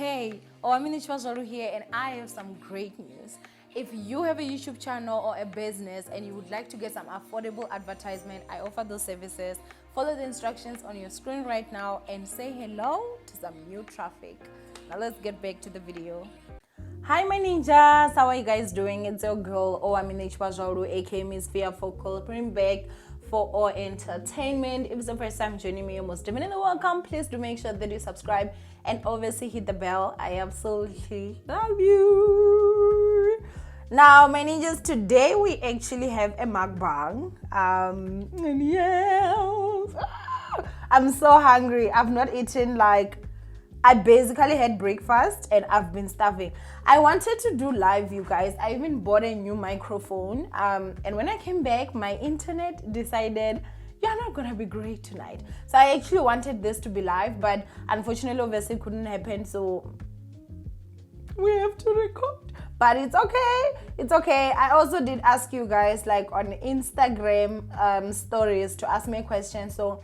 Hey, Owamie here, and I have some great news. If you have a YouTube channel or a business and you would like to get some affordable advertisement, I offer those services. Follow the instructions on your screen right now and say hello to some new traffic. Now let's get back to the video. Hi my ninjas, how are you guys doing? It's your girl Owamie aka Miss Fearful, bring back for our entertainment. If it's the first time joining me, you're most definitely welcome. Please do make sure that you subscribe and obviously hit the bell. I absolutely love you. Now my ninjas, today we actually have a mukbang. And yes, I'm so hungry. I've not eaten, like, I basically had breakfast and I've been starving. I wanted to do live, you guys. I even bought a new microphone. And when I came back, my internet decided, you're not gonna be great tonight. So I actually wanted this to be live, but unfortunately, obviously, it couldn't happen. So we have to record. But it's okay. It's okay. I also did ask you guys, like, on Instagram stories to ask me a question. So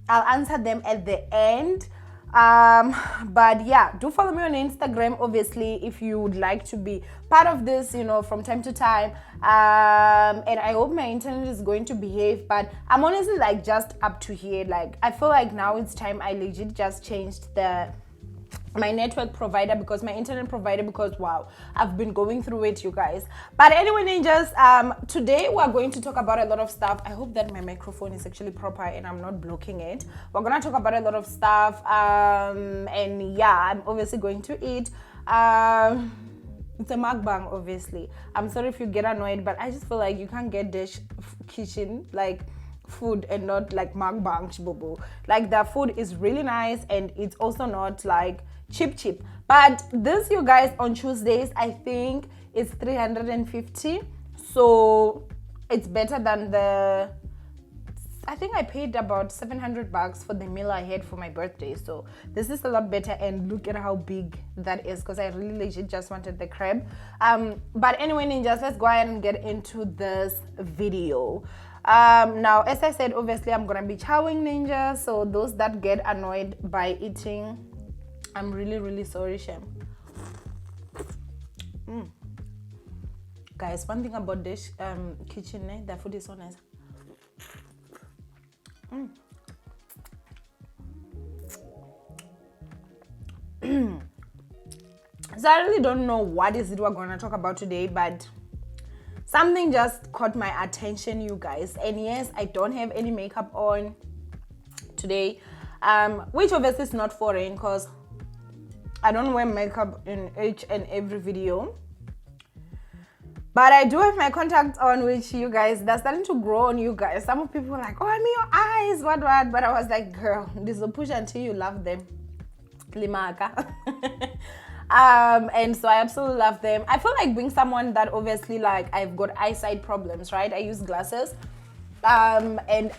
I'll answer them at the end. But yeah, do follow me on Instagram, obviously, if you would like to be part of this, you know, from time to time. And I hope my internet is going to behave, but I'm honestly, like, just up to here. Like, I feel like now it's time I legit just changed my network provider, because my internet provider, because wow, I've been going through it, you guys. But anyway, ninjas, today we're going to talk about a lot of stuff. I hope that my microphone is actually proper and I'm not blocking it. We're gonna talk about a lot of stuff, and yeah, I'm obviously going to eat. It's a mukbang, obviously. I'm sorry if you get annoyed, but I just feel like you can't get dish kitchen, like, food and not like mukbang chibobo. Like, the food is really nice and it's also not like cheap. But this, you guys, on Tuesdays, I think it's 350. So it's better than I think I paid about $700 for the meal I had for my birthday. So this is a lot better, and look at how big that is, because I really legit just wanted the crab. But anyway, ninjas, let's go ahead and get into this video. Now, as I said, obviously I'm gonna be chowing, ninja. So those that get annoyed by eating, I'm really sorry, Shem. Guys, one thing about this kitchen, the food is so nice. So I really don't know what is it we're gonna talk about today, but something just caught my attention, you guys. And yes, I don't have any makeup on today, which obviously is not foreign, because I don't wear makeup in each and every video. But I do have my contacts on, which, you guys, they're starting to grow on you guys. Some of people are like, oh, I mean, your eyes, what? But I was like, girl, this will push until you love them. Limaka. And so I absolutely love them. I feel like being someone that obviously, like, I've got eyesight problems, right? I use glasses. And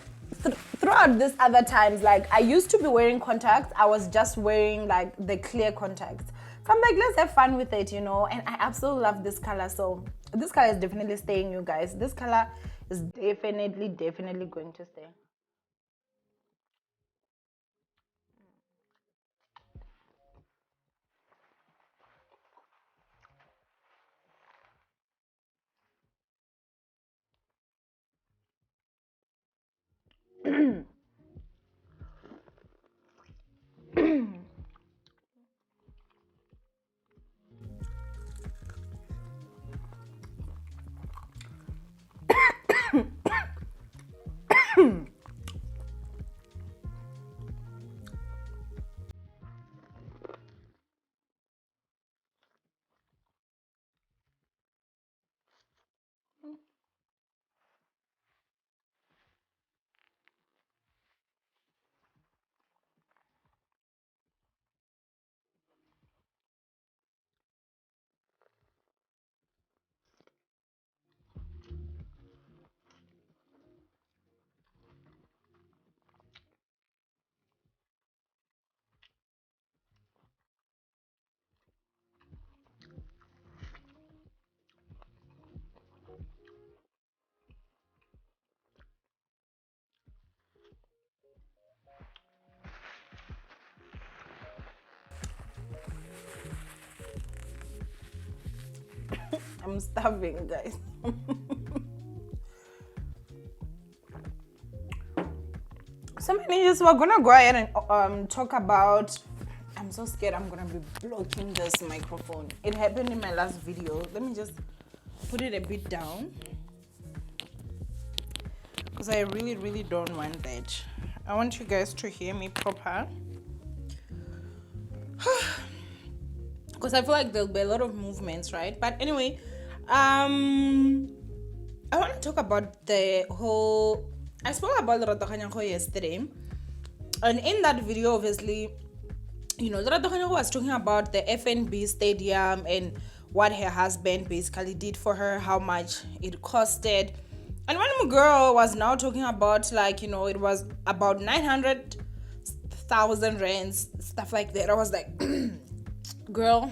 throughout this other times, like, I used to be wearing contacts. I was just wearing, like, the clear contacts. So I'm like, let's have fun with it, you know? And I absolutely love this color. So this color is definitely staying, you guys. This color is definitely going to stay. I'm starving, guys. So many years we're gonna go ahead and talk about. I'm so scared I'm gonna be blocking this microphone. It happened in my last video. Let me just put it a bit down because I really don't want that. I want you guys to hear me proper because I feel like there'll be a lot of movements, right? But anyway, I want to talk about the whole. I spoke about Lerato Kganyago yesterday, and in that video, obviously, you know, Lerato Kganyago was talking about the FNB stadium and what her husband basically did for her, how much it costed. And one girl was now talking about, like, you know, it was about 900,000 rands, stuff like that. I was like, girl,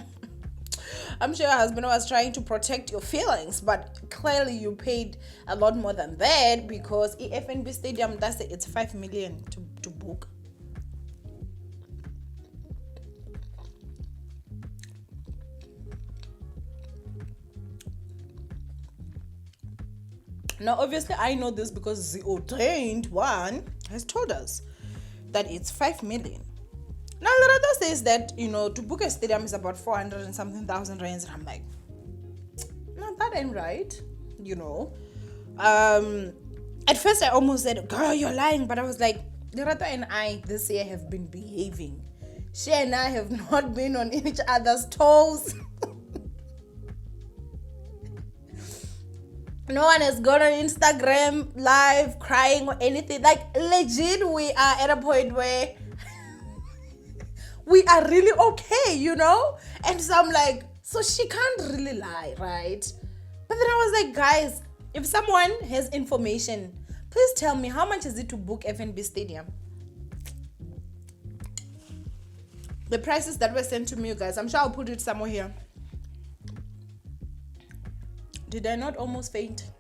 I'm sure your husband was trying to protect your feelings, but clearly you paid a lot more than that because FNB stadium, it's 5 million to book. Now, obviously, I know this because the ordained one has told us that it's 5 million. Now, Lerato says that, you know, to book a stadium is about 400 and something thousand rands. And I'm like, no, that ain't right, you know. At first, I almost said, girl, you're lying. But I was like, Lerato and I this year have been behaving. She and I have not been on each other's toes. No one has gone on Instagram live crying or anything. Like, legit, we are at a point where we are really okay, you know? And so I'm like, so she can't really lie, right? But then I was like, guys, if someone has information, please tell me, how much is it to book FNB Stadium? The prices that were sent to me, you guys, I'm sure I'll put it somewhere here. Did I not almost faint?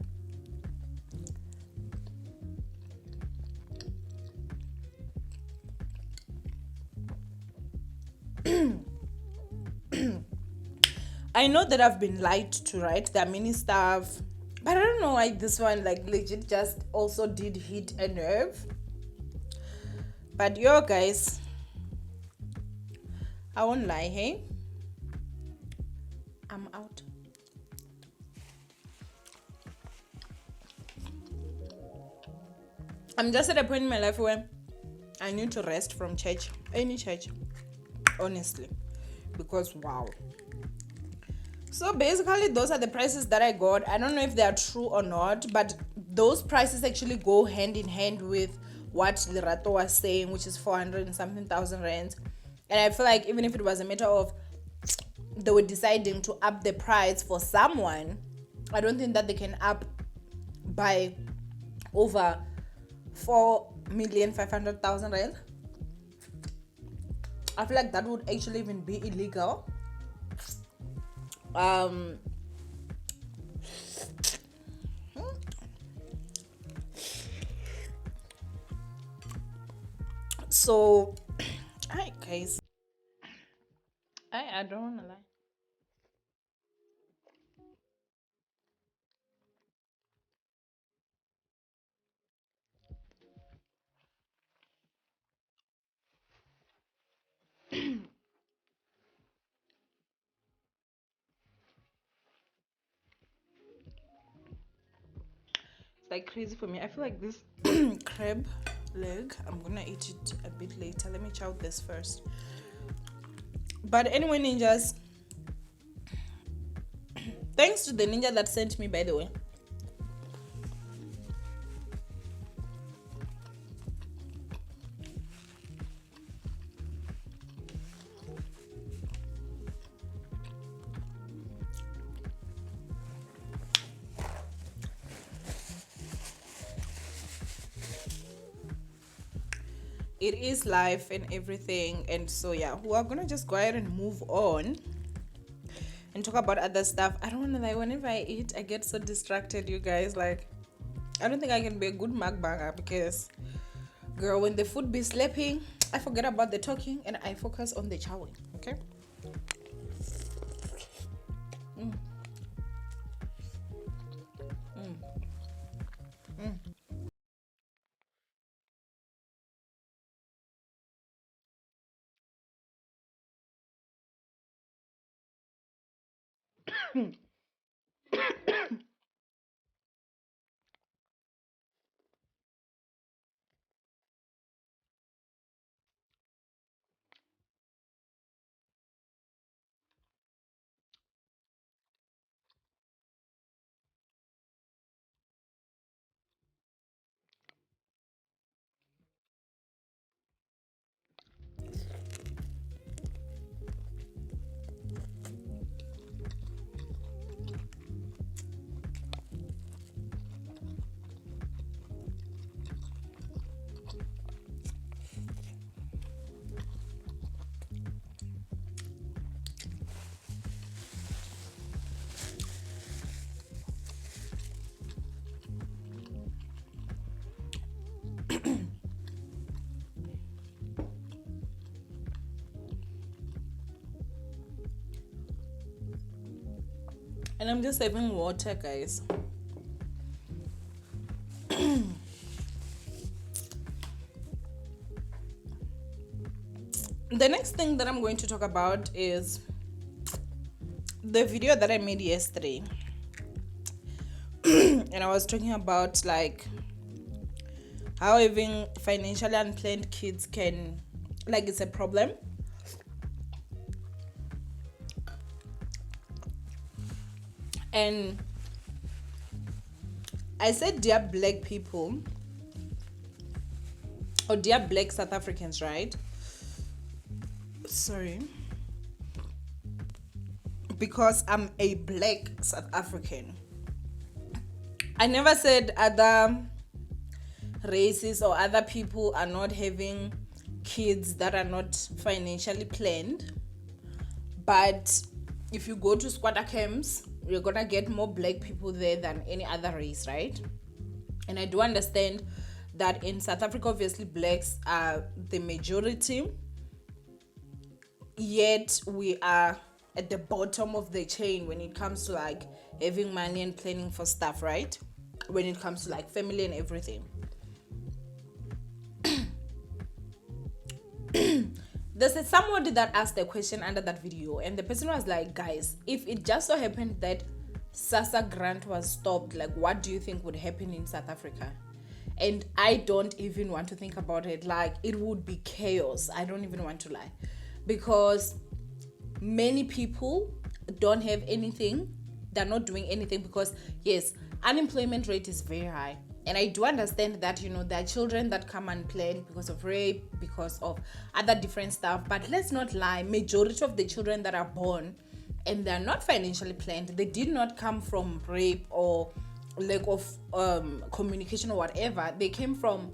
I know that I've been lied to, right? There are many stuff, but I don't know why this one, like, legit just also did hit a nerve. But yo, guys, I won't lie, hey? I'm out. I'm just at a point in my life where I need to rest from church, any church, honestly, because wow. So basically, those are the prices that I got. I don't know if they are true or not, but those prices actually go hand in hand with what Lerato was saying, which is 400 and something thousand rands. And I feel like even if it was a matter of they were deciding to up the price for someone, I don't think that they can up by over 4,500,000 rand. I feel like that would actually even be illegal. So, hi guys. I don't wanna lie. It's like crazy for me. I feel like this crab leg, I'm gonna eat it a bit later. Let me chow this first. But anyway, ninjas, thanks to the ninja that sent me, by the way. It is life and everything, and so yeah, we're gonna just go ahead and move on and talk about other stuff. I don't wanna lie, whenever I eat, I get so distracted, you guys. Like, I don't think I can be a good Makbanger because, girl, when the food be slapping, I forget about the talking and I focus on the chowing. Okay. And I'm just having water, guys. The next thing that I'm going to talk about is the video that I made yesterday. And I was talking about like how having financially unplanned kids can, like, it's a problem. And I said, dear black people, or dear black South Africans, right? Sorry. Because I'm a black South African. I never said other races or other people are not having kids that are not financially planned. But if you go to squatter camps, you're gonna get more black people there than any other race, right? And I do understand that in South Africa, obviously blacks are the majority, yet we are at the bottom of the chain when it comes to like having money and planning for stuff, right? When it comes to like family and everything. There's somebody that asked a question under that video, and the person was like, guys, if it just so happened that SASSA grant was stopped, like, what do you think would happen in South Africa? And I don't even want to think about it. Like, it would be chaos. I don't even want to lie, because many people don't have anything. They're not doing anything because, yes, unemployment rate is very high. And I do understand that, you know, there are children that come unplanned because of rape, because of other different stuff. But let's not lie, majority of the children that are born and they're not financially planned, they did not come from rape or lack of communication or whatever. They came from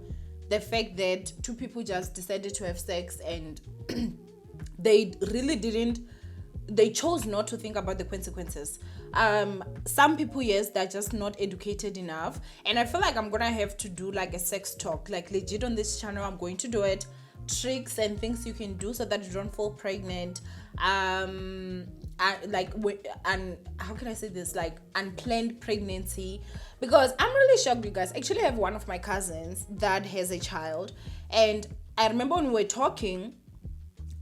the fact that two people just decided to have sex, and they chose not to think about the consequences. Some people, yes, they're just not educated enough, and I feel like I'm gonna have to do like a sex talk, like legit on this channel. I'm going to do it, tricks and things you can do so that you don't fall pregnant, and how can I say this, like unplanned pregnancy, because I'm really shocked, you guys. Actually, I have one of my cousins that has a child, and I remember when we were talking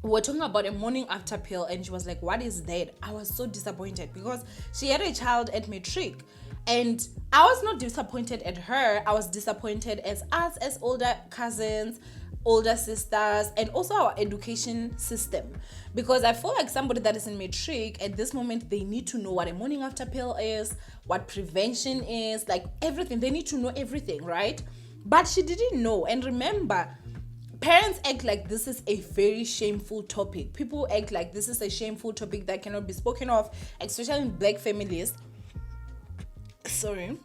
about a morning after pill, and she was like, what is that? I was so disappointed because she had a child at matric, and I was not disappointed at her. I was disappointed as us as older cousins, older sisters, and also our education system, because I feel like somebody that is in matric at this moment, they need to know what a morning after pill is, what prevention is, like everything. They need to know everything, right? But she didn't know. And remember, parents act like this is a very shameful topic. People act like this is a shameful topic that cannot be spoken of, especially in black families. Sorry.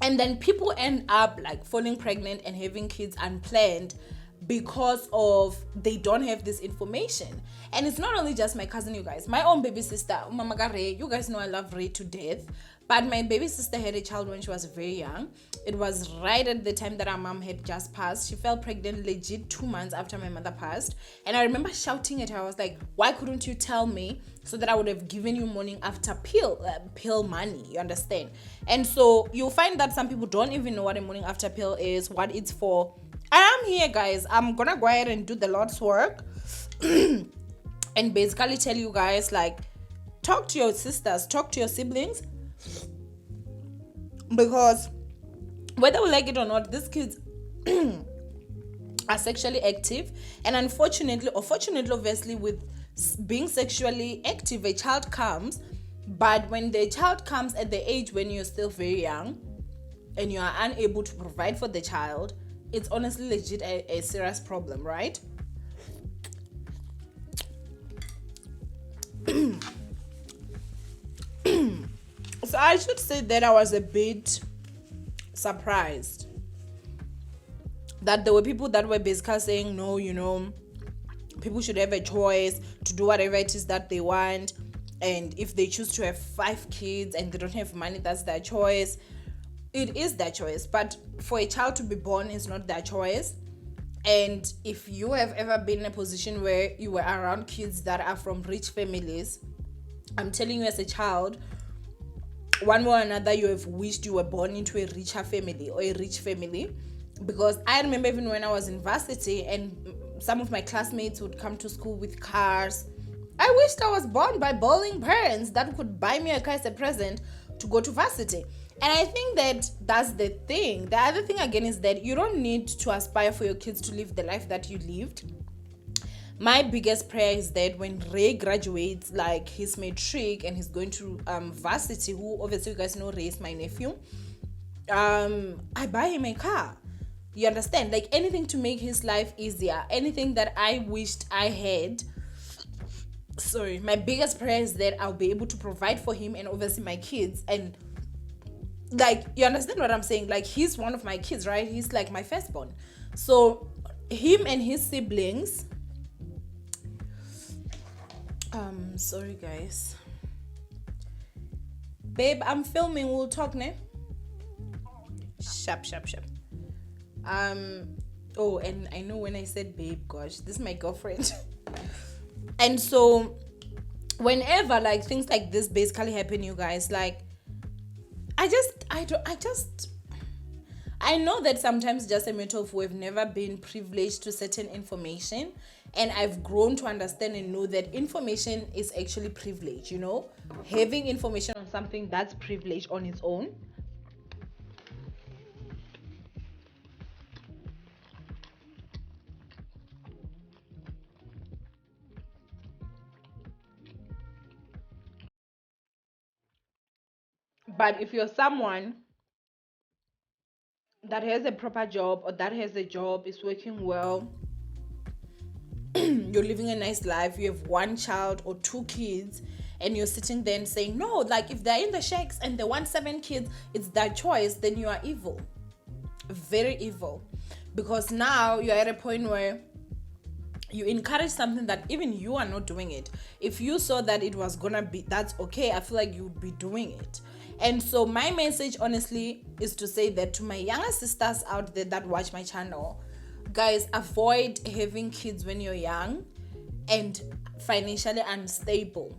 And then people end up like falling pregnant and having kids unplanned because of they don't have this information. And it's not only just my cousin, you guys. My own baby sister, Mama Ray, you guys know I love Ray to death. But my baby sister had a child when she was very young. It was right at the time that our mom had just passed. She fell pregnant legit 2 months after my mother passed. And I remember shouting at her. I was like, why couldn't you tell me so that I would have given you morning after pill money? You understand? And so you'll find that some people don't even know what a morning after pill is, what it's for. And I'm here, guys. I'm gonna go ahead and do the Lord's work and basically tell you guys, like, talk to your sisters, talk to your siblings, because whether we like it or not, these kids are sexually active, and unfortunately or fortunately, obviously, with being sexually active, a child comes. But when the child comes at the age when you're still very young and you are unable to provide for the child, it's honestly legit a serious problem, right? So I should say that I was a bit surprised that there were people that were basically saying, no, people should have a choice to do whatever it is that they want. And if they choose to have 5 kids and they don't have money, that's their choice. It is their choice. But for a child to be born is not their choice. And if you have ever been in a position where you were around kids that are from rich families, I'm telling you, as a child, one way or another, you have wished you were born into a richer family or a rich family. Because I remember even when I was in varsity and some of my classmates would come to school with cars, I wished I was born by bowling parents that could buy me a car as a present to go to varsity. And I think that that's the thing. The other thing again is that you don't need to aspire for your kids to live the life that you lived. My biggest prayer is that when Ray graduates, like his matric and he's going to varsity, who obviously you guys know Ray is my nephew, I buy him a car. You understand? Like anything to make his life easier, anything that I wished I had. Sorry, my biggest prayer is that I'll be able to provide for him and obviously my kids. And like, you understand what I'm saying? Like, he's one of my kids, right? He's like my firstborn. So him and his siblings, sorry guys, babe, I'm filming, we'll talk now. Sharp. Oh, and I know when I said babe, gosh, this is my girlfriend. And so whenever like things like this basically happen, you guys, like I know that sometimes just a matter of we've never been privileged to certain information, and I've grown to understand and know that information is actually privilege. Having information on something, that's privilege on its own. But if you're someone that has a proper job or that has a job, is working well, you're living a nice life, you have 1 child or 2 kids, and you're sitting there and saying, no, like if they're in the shacks and they want 7 kids, it's their choice, then you are evil. Very evil. Because now you're at a point where you encourage something that even you are not doing it. If you saw that it was gonna be, that's okay, I feel like you would be doing it. And so my message honestly is to say that to my younger sisters out there that watch my channel, guys, avoid having kids when you're young and financially unstable.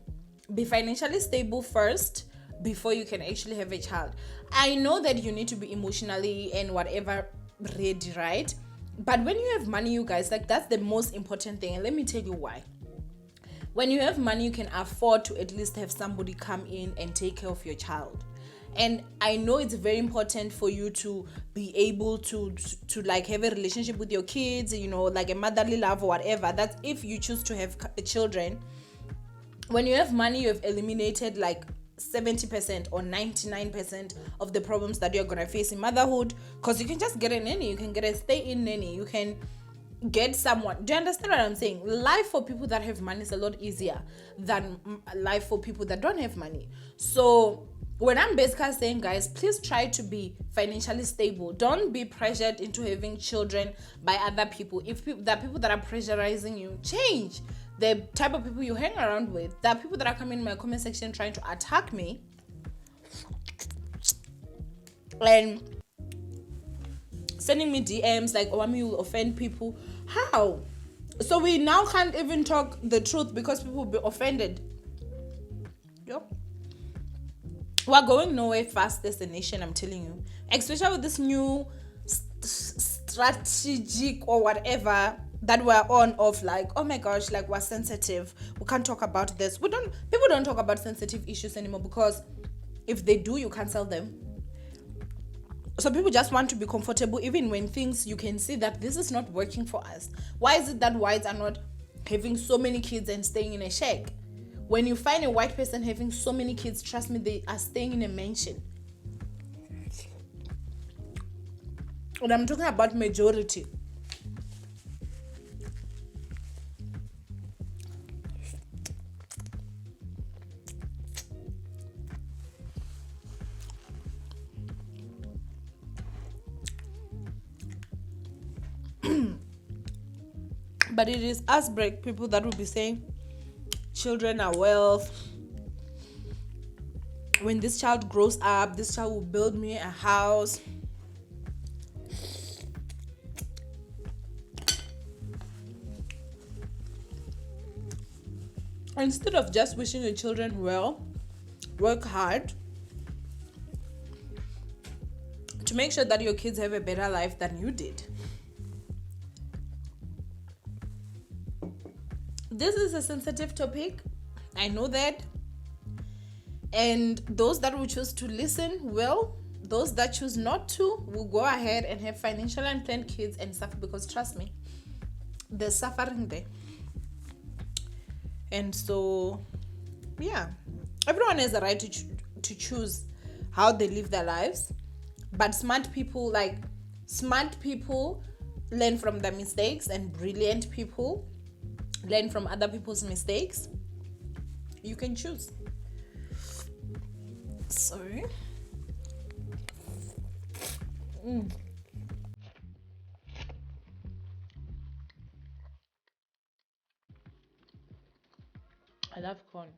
Be financially stable first before you can actually have a child. I know that you need to be emotionally and whatever ready, right? But when you have money, you guys, like that's the most important thing. And let me tell you why. When you have money, you can afford to at least have somebody come in and take care of your child. And I know it's very important for you to be able to like have a relationship with your kids, like a motherly love or whatever. That's if you choose to have children. When you have money, you have eliminated like 70% or 99% of the problems that you're gonna face in motherhood, because you can just get a nanny, you can get a stay-in nanny, you can get someone. Do you understand what I'm saying? Life for people that have money is a lot easier than life for people that don't have money. So when I'm basically saying, guys, please try to be financially stable. Don't be pressured into having children by other people. If there are people that are pressurizing you, change the type of people you hang around with. There are people that are coming in my comment section trying to attack me and sending me DMs like, Owamie, you will offend people. How? So we now can't even talk the truth because people will be offended. Yep. We're going nowhere fast as a nation, I'm telling you. Especially with this new strategic or whatever that we're on of like, oh my gosh, like we're sensitive, we can't talk about this. People don't talk about sensitive issues anymore, because if they do, you cancel them. So people just want to be comfortable even when things you can see that this is not working for us. Why is it that whites are not having so many kids and staying in a shack? When you find a white person having so many kids, trust me, they are staying in a mansion. And I'm talking about majority. But it is us black people that will be saying children are wealth. When this child grows up, this child will build me a house. Instead of just wishing your children well, work hard to make sure that your kids have a better life than you did. This is a sensitive topic, I know that. And those that will choose to listen will. Those that choose not to will go ahead and have financial unplanned kids and suffer, because trust me, there's suffering there. And so, yeah, everyone has a right to choose how they live their lives. But smart people learn from their mistakes, and brilliant people learn from other people's mistakes. You can choose. Sorry. I love corn.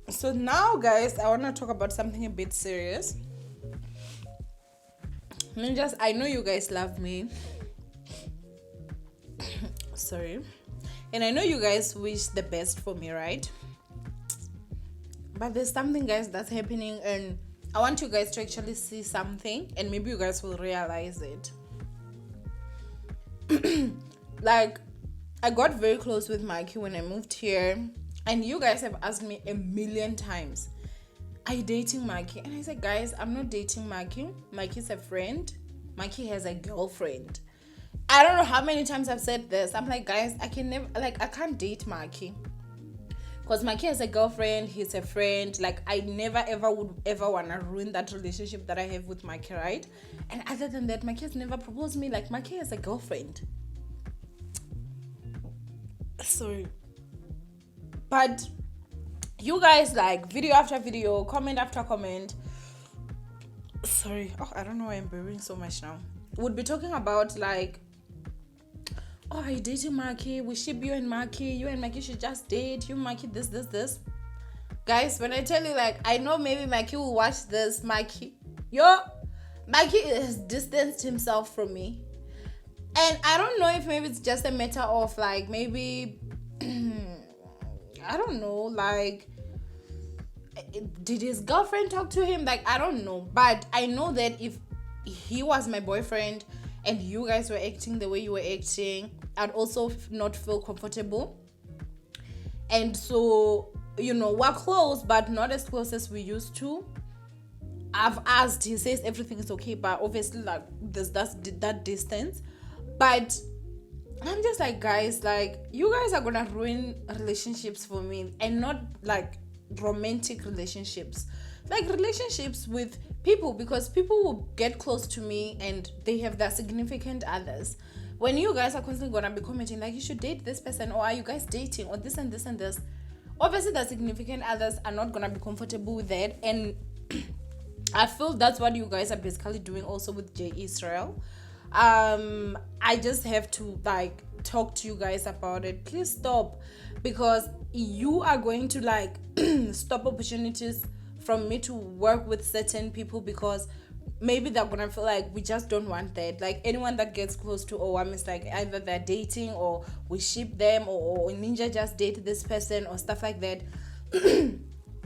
So now, guys, I want to talk about something a bit serious. I know you guys love me. Sorry. And I know you guys wish the best for me, right? But there's something, guys, that's happening, and I want you guys to actually see something, and maybe you guys will realize it. Like, I got very close with Mikey when I moved here, and you guys have asked me a million times, are you dating Mikey? And I said, guys, I'm not dating Mikey. Mikey's a friend. Mikey has a girlfriend. I don't know how many times I've said this. I'm like, guys, I can't date Mikey, because Mikey has a girlfriend, he's a friend. Like, I never ever would ever want to ruin that relationship that I have with Mikey, right? And other than that, Mikey has never proposed me. Like, Mikey has a girlfriend. Sorry. But you guys, like, video after video, comment after comment. Sorry. Oh, I don't know why I'm burping so much now. Would be talking about, like, oh, are you dating Mikey? We ship you and Mikey. You and Mikey should just date. You, Mikey, this. Guys, when I tell you, like, I know maybe Mikey will watch this. Mikey has distanced himself from me. And I don't know if maybe it's just a matter of, like, maybe, I don't know, like, did his girlfriend talk to him? Like, I don't know. But I know that if he was my boyfriend and you guys were acting the way you were acting, I'd also not feel comfortable. And so, you know, we're close, but not as close as we used to. I've asked, he says everything is okay, but obviously, like, there's that distance. But I'm just like, guys, like, you guys are gonna ruin relationships for me, and not like romantic relationships, like relationships with people, because people will get close to me and they have their significant others. When you guys are constantly gonna be commenting like, you should date this person, or are you guys dating, or this and this and this, obviously the significant others are not gonna be comfortable with that. And I feel that's what you guys are basically doing also with J Israel. I just have to like talk to you guys about it. Please stop, because you are going to like stop opportunities from me to work with certain people, because maybe they're gonna feel like we just don't want that. Like anyone that gets close to Owamie is like either they're dating, or we ship them, or Ninja just date this person, or stuff like that.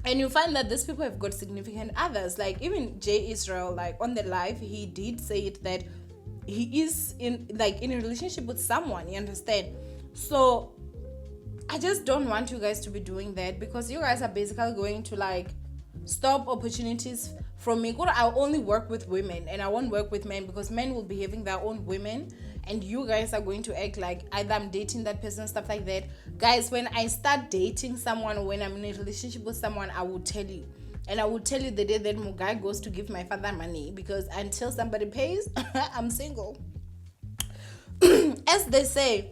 And you find that these people have got significant others. Like even Jay Israel, like on the live, he did say it that he is in a relationship with someone, you understand? So I just don't want you guys to be doing that, because you guys are basically going to like stop opportunities from me. I'll only work with women, and I won't work with men, because men will be having their own women, and you guys are going to act like either I'm dating that person, stuff like that. Guys, when I start dating someone, or when I'm in a relationship with someone, I will tell you. And I will tell you the day that Mugai goes to give my father money, because until somebody pays, I'm single. As they say,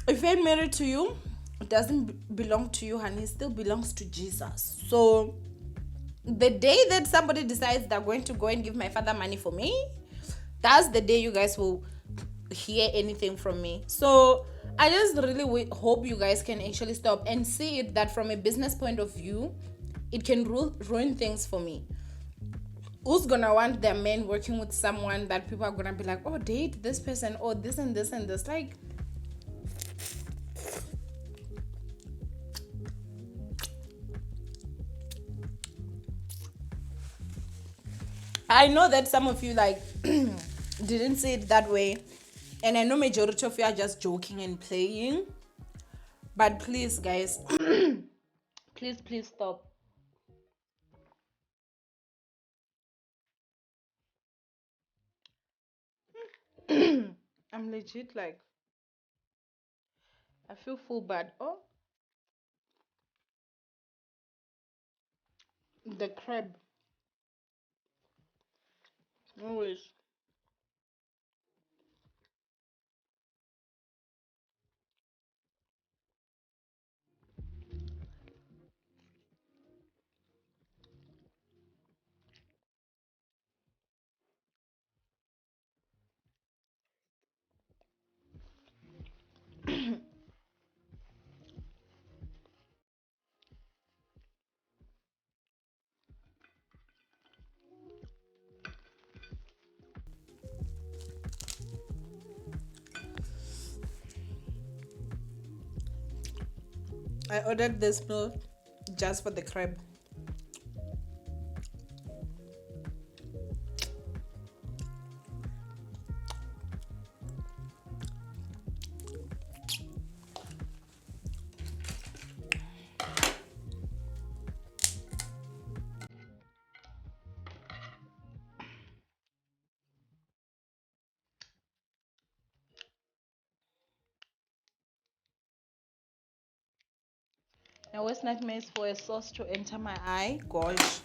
if I'm married to you, it doesn't belong to you, honey. It still belongs to Jesus. So the day that somebody decides they're going to go and give my father money for me, that's the day you guys will hear anything from me. So I just really hope you guys can actually stop and see it that from a business point of view, it can ruin things for me. Who's gonna want their men working with someone that people are gonna be like, oh, date this person, or this and this and this? Like, I know that some of you like didn't see it that way, and I know majority of you are just joking and playing. But please, guys, please stop. I'm legit like, I feel full bad. Oh, the crab. Always. I ordered this meal just for the crab. I always nightmares for a sauce to enter my eye. Gosh.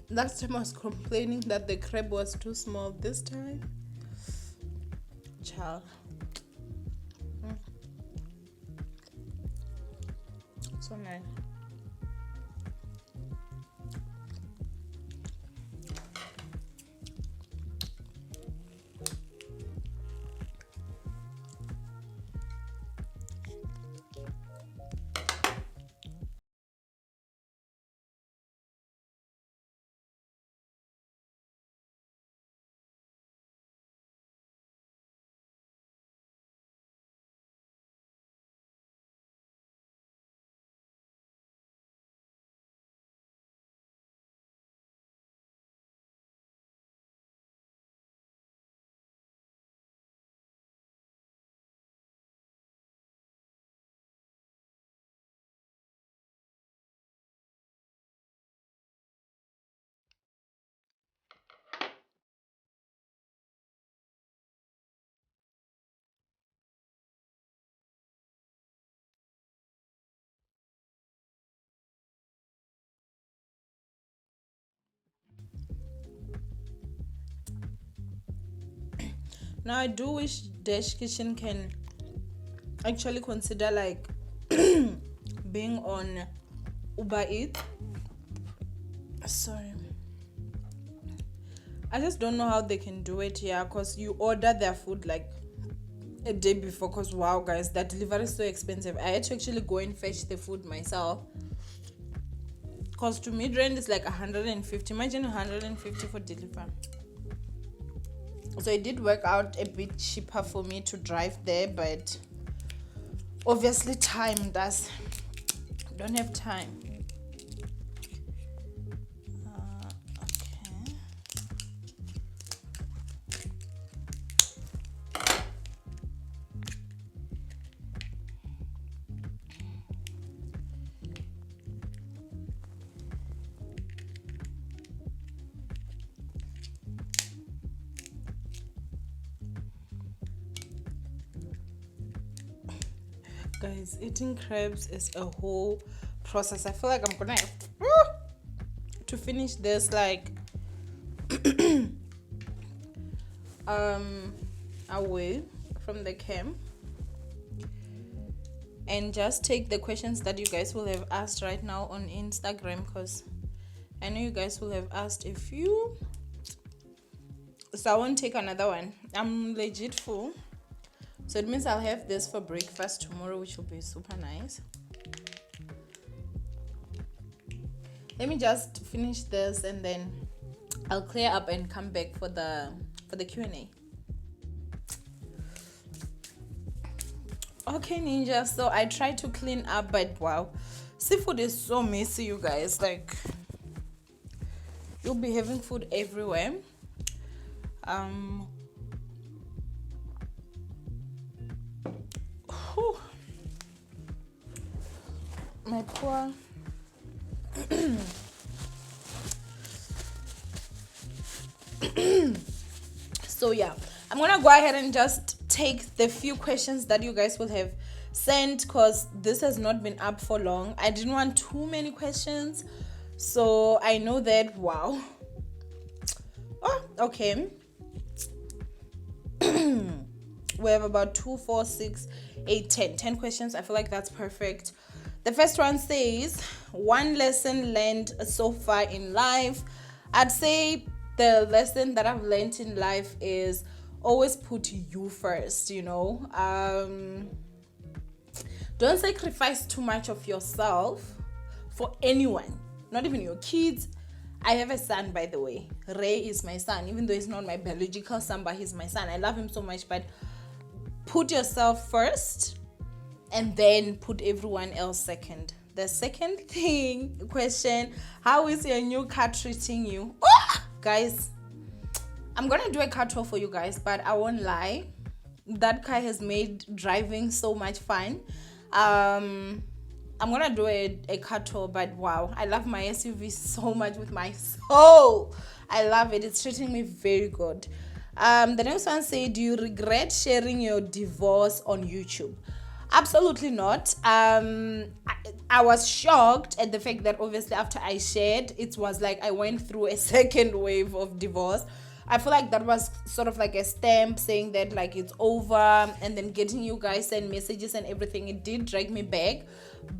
Last time I was complaining that the crab was too small. This time, child. So nice. Now I do wish Dash Kitchen can actually consider like being on Uber Eats. Sorry, I just don't know how they can do it here, because you order their food like a day before. Because wow guys, that delivery is so expensive. I had to actually go and fetch the food myself, because to Midrand is like 150. Imagine 150 for delivery. So it did work out a bit cheaper for me to drive there, but obviously time does. Don't have time. Okay. Guys, eating crabs is a whole process. I feel like I'm gonna have to finish this like away from the camp, and just take the questions that you guys will have asked right now on Instagram, because I know you guys will have asked a few, so I won't take another one. I'm legit full. So it means I'll have this for breakfast tomorrow, which will be super nice. Let me just finish this and then I'll clear up and come back for the Q&A. Okay, Ninja, so I tried to clean up, but wow, seafood is so messy, you guys. Like, you'll be having food everywhere. My poor so yeah, I'm gonna go ahead and just take the few questions that you guys will have sent, because this has not been up for long. I didn't want too many questions, so I know that. Wow. Oh, okay. We have about 2, 4, 6, 8, 10 questions. I feel like that's perfect. The first one says, one lesson learned so far in life. I'd say the lesson that I've learned in life is always put you first, you know. Don't sacrifice too much of yourself for anyone, not even your kids. I have a son, by the way. Ray is my son, even though he's not my biological son, but he's my son. I love him so much, but put yourself first and then put everyone else second. The second question, how is your new car treating you? Oh, guys, I'm gonna do a car tour for you guys, but I won't lie, that car has made driving so much fun. I'm gonna do a car tour, but wow, I love my SUV so much with my soul. I love it. It's treating me very good. The next one say, do you regret sharing your divorce on YouTube? Absolutely not. I was shocked at the fact that obviously after I shared, it was like I went through a second wave of divorce. I feel like that was sort of like a stamp saying that like it's over, and then getting you guys send messages and everything. It did drag me back,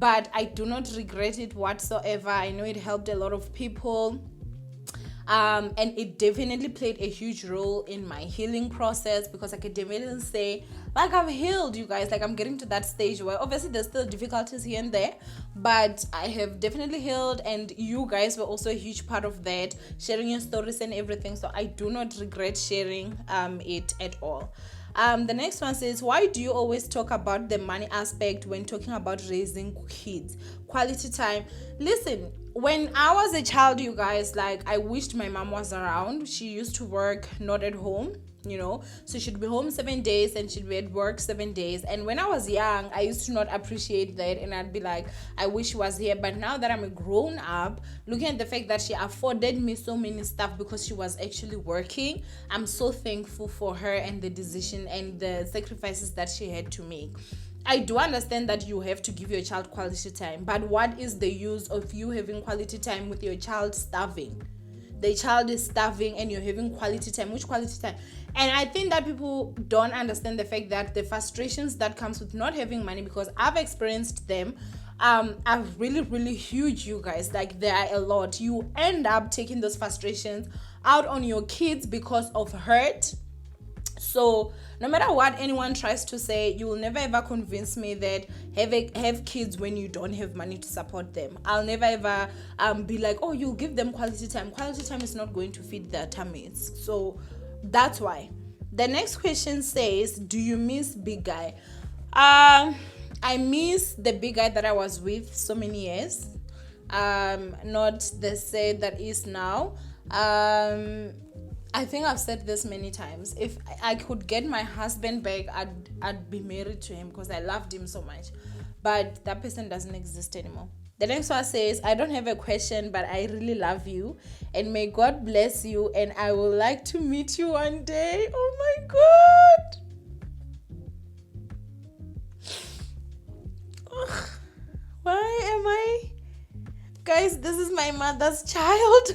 but I do not regret it whatsoever. I know it helped a lot of people. And it definitely played a huge role in my healing process, because I could definitely say like I've healed, you guys. Like I'm getting to that stage where obviously there's still difficulties here and there, but I have definitely healed, and you guys were also a huge part of that, sharing your stories and everything. So I do not regret sharing it at all. The next one says, why do you always talk about the money aspect when talking about raising kids? Quality time. Listen, when I was a child, you guys, like I wished my mom was around. She used to work not at home, you know, so she'd be home 7 days and she'd be at work 7 days. And when I was young, I used to not appreciate that, and I'd be like, I wish she was here. But now that I'm a grown up, looking at the fact that she afforded me so many stuff because she was actually working, I'm so thankful for her and the decision and the sacrifices that she had to make. I do understand that you have to give your child quality time, but what is the use of you having quality time with your child starving? the child is starving and you're having quality time. Which quality time? And I think that people don't understand the fact that the frustrations that comes with not having money, because I've experienced them, are really, really huge, you guys. Like, there are a lot. You end up taking those frustrations out on your kids because of hurt. So no matter what anyone tries to say, you will never ever convince me that have kids when you don't have money to support them. I'll never ever be like, oh, you'll give them quality time. Quality time is not going to feed their tummies. So that's why. The next question says, do you miss big guy? I miss the big guy that I was with so many years. Not the same that is now. I think I've said this many times. If I could get my husband back, I'd be married to him because I loved him so much. But that person doesn't exist anymore. The next one says, I don't have a question, but I really love you. And may God bless you. And I would like to meet you one day. Oh my God. Ugh. Why am I? Guys, this is my mother's child.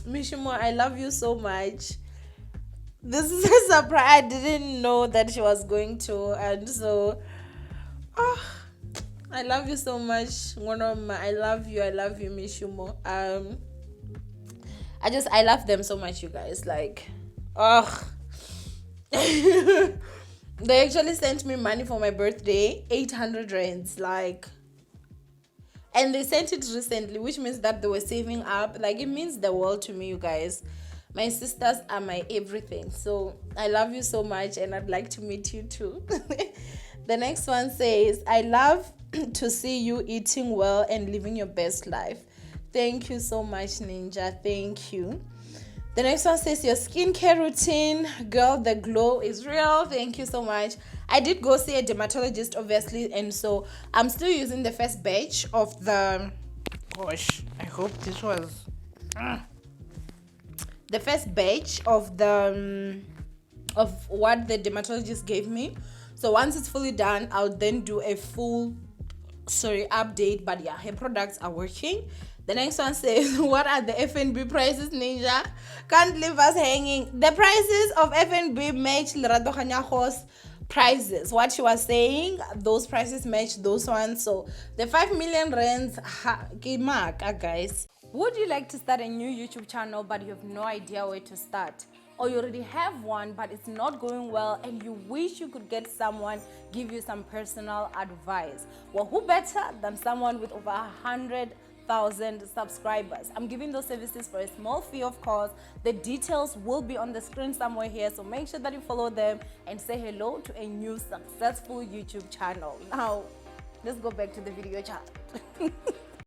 Mishimo, I love you so much. This is a surprise. I didn't know that she was going to, and so I love you so much. I love you, Mishimo. I love them so much, you guys. Like, they actually sent me money for my birthday, 800 rands, like. And they sent it recently, which means that they were saving up. Like, it means the world to me, you guys. My sisters are my everything. So I love you so much, and I'd like to meet you too. The next one says, I love to see you eating well and living your best life. Thank you so much, Ninja. Thank you. The next one says, your skincare routine, girl, the glow is real. Thank you so much. I did go see a dermatologist, obviously, and so I'm still using the first batch of the, gosh, I hope this was the first batch of the of what the dermatologist gave me. So once it's fully done, I'll then do a full update. But yeah, her products are working. The next one says, what are the FNB prices, Ninja? Can't leave us hanging. The prices of FNB match Lerato Kganyago's prices. What she was saying, those prices match those ones. So the 5 million rands, guys. Would you like to start a new YouTube channel but you have no idea where to start? Or you already have one but it's not going well and you wish you could get someone give you some personal advice? Well, who better than someone with over 100,000 subscribers? I'm giving those services for a small fee, of course. The details will be on the screen somewhere here, so make sure that you follow them and say hello to a new successful YouTube channel. Now, let's go back to the video chat.